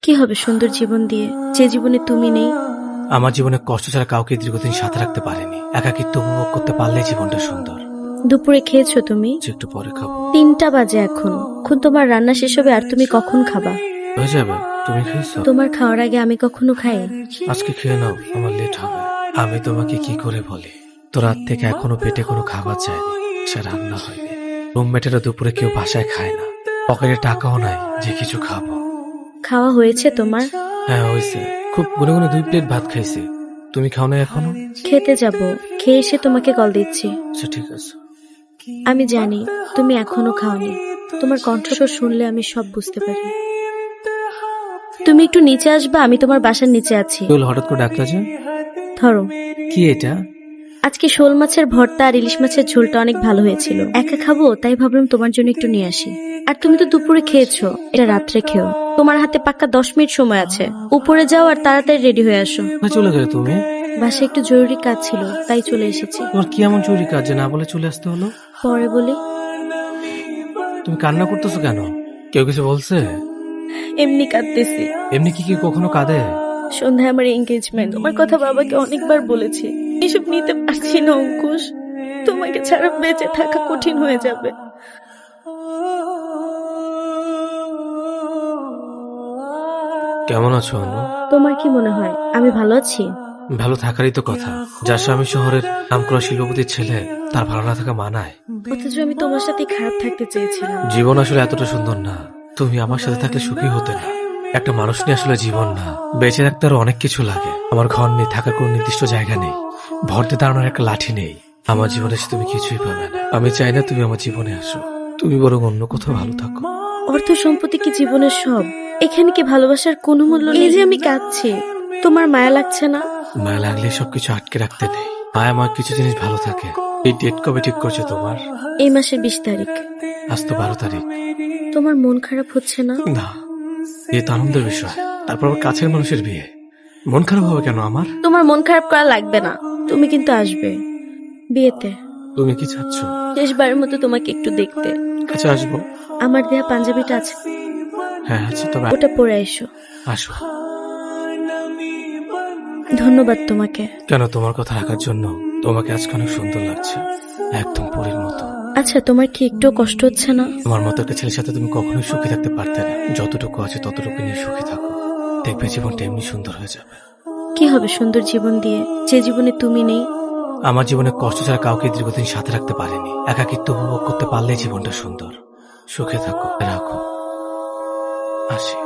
কি হবে সুন্দর জীবন দিয়ে, যে জীবনে তুমি নেই? আমার জীবনে কষ্ট ছাড়া কাউকে দীর্ঘদিন সাথে রাখতে পারিনি। একাকিত্ব উপভোগ করতে পারলে জীবনটা সুন্দর। দুপুরে খেয়েছো তুমি? একটু পরে খাবো। 3টা বাজে এখন তোমার রান্না শেষ হবে, আর তুমি কখন খাবা? হয়ে যাবে। তুমি খেয়েছো? তোমার খাওয়ার আগে আমি কখনো খাই? আজকে খেয়ে নাও, আমার লেট হবে। আমি তোমাকে কি করে বলি, তো রাত থেকে এখনো পেটে কোনো খাবার যায়নি, সে রান্না হয়নি। রুমমেটেরা দুপুরে কেউ বাসায় খায় না, পকেটে টাকাও নাই যে কিছু খাবো। খাওয়া হয়েছে তোমার? হ্যাঁ হয়েছে, খুব গুনে গুনে 2 প্লেট ভাত খাইছি। তুমি খাও না এখনো? খেতে যাব, খেয়ে এসে তোমাকে কল দিচ্ছি। আচ্ছা ঠিক আছে। আমি জানি তুমি এখনো খাওনি, তোমার কণ্ঠস্বর শুনলে আমি সব বুঝতে পারি। তুমি একটু নিচে আসবা, আমি তোমার বাসার নিচে আছি। হঠাৎ করে ডাকলা যে? ধরো। কি এটা? আজকে শোল মাছের ভর্তা আর ইলিশ মাছের ঝোলটা অনেক ভালো হয়েছিল। একা খাবো তাই ভাবলাম তোমার জন্য একটু নিয়ে আসি। আর তুমি তো দুপুরে খেয়েছো, এটা রাত্রে খেও। তোমার হাতে পাক্কা 10 মিনিট সময় আছে, উপরে যাও আর তাড়াতাড়ি রেডি হয়ে আসো। চলে গেলে তুমি? বাসায় একটু জরুরি কাজ ছিল তাই চলে এসেছি। তোমার কি এমন জরুরি কাজ যে না বলে চলে আসতে হলো? পরে বলি। তুমি কান্না করতেছো কেন? কেউ কিছু বলছে? এমনি কাঁদতেছি। এমনি কি কি কখনো কাঁদে? সন্ধ্যায় আমার এঙ্গেজমেন্ট, তোমার কথা বাবাকে অনেকবার বলেছি। এসব নিতে পারছি না অঙ্কুশ, তোমাকে ছাড়া বেঁচে থাকা কঠিন হয়ে যাবে। কেমন আছো অনু? তোমার কি মনে হয় আমি ভালো আছি? ভালো থাকারই তো কথা। যার স্বামী শহরের নামকরা শিল্পপতির ছেলে, তার ভালো না থাকা মানায়? অথচ আমি তোমার সাথে খারাপ থাকতে চেয়েছিলাম। জীবন আসলে এতটা সুন্দর না, তুমি আমার সাথে থাকলে সুখী হতে না। একটা মানুষ নিয়ে আসলে জীবন না, বেঁচে রাখতে আরো অনেক কিছু লাগে। আমার ঘর নেই, থাকার কোনো নির্দিষ্ট জায়গা নেই, ভরতে দাঁড়ানোর একটা লাঠি নেই। আমার জীবনে এসে তুমি কিছুই পাবে না। আমি চাই না তুমি আমার জীবনে আসো, তুমি বরং অন্য কোথাও ভালো থাকো। অর্থ সম্পত্তি কি জীবনের সব? এখানে কি ভালোবাসার কোনো মূল্য নেই? এই যে আমি কাঁদছি, তোমার মায়া লাগছে না? মায়া লাগলে সবকিছু আটকে রাখতে নেই। মায়া আমার কিছু জিনিস ভালো থাকে। এই ডেট কবে ঠিক করছে তোমার? এই মাসের 20 তারিখ। আজ তো 12 তারিখ। তোমার মন খারাপ হচ্ছে না? না, বিয়ে তো আনন্দের বিষয়, তারপর আবার কাছের মানুষের বিয়ে, মন খারাপ হবে কেন আমার? তোমার মন খারাপ করা লাগবে না, তুমি কিন্তু আসবে বিয়েতে। তুমি কি চাচ্ছ? শেষবারের মতো তোমাকে একটু দেখতে। আচ্ছা আসবো। আমার দেয়া পাঞ্জাবিটা আছে, হ্যাঁ আছে, তবে ওটা পরে এসো। আসো। ধন্যবাদ তোমাকে। কেন, তোমার কথা রাখার জন্য। তোমাকে আজকে অনেক সুন্দর লাগছে, একদম পরীর মতো। আচ্ছা, তোমার কি একটু কষ্ট হচ্ছে না? আমার মতো একটা ছেলের সাথে তুমি কখনোই সুখী থাকতে পারতে না। যতটুকু আছে ততটুকু নিয়ে সুখী থাকো, দেখবে জীবনটা এমনি সুন্দর হয়ে যাবে। কি হবে সুন্দর জীবন দিয়ে, যে জীবনে তুমি নেই? আমার জীবনে কষ্ট ছাড়া কাউকে দীর্ঘদিন সাথে রাখতে পারিনি। একাকিত্ব উপভোগ করতে পারলে জীবনটা সুন্দর। সুখে থাকো, রাখো। আসি।